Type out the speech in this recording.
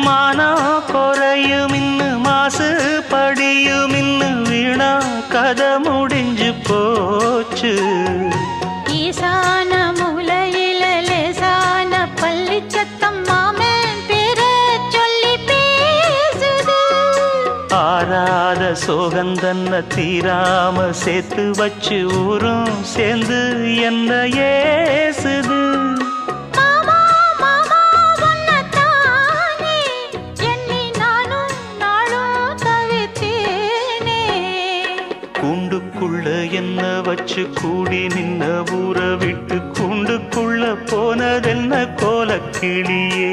மானா குறையும் இன்னு மாசு படியும் இன்னு வீணா கதை முடிஞ்சு போச்சு. ஈசான மூலையில லேசான பள்ளி சத்தம் மாமன் பேர சொல்லி பேசுது. ஆறாத சோகந்தன்ன தீராம சேர்த்து வச்சு ஊரும் சேர்ந்து என்ன ஏசுது. கூண்டுக்குள்ள என்ன வச்சு கூடி நின்ன ஊரை விட்டு கூண்டுக்குள்ள போனதென்ன கோலக்கிளியே.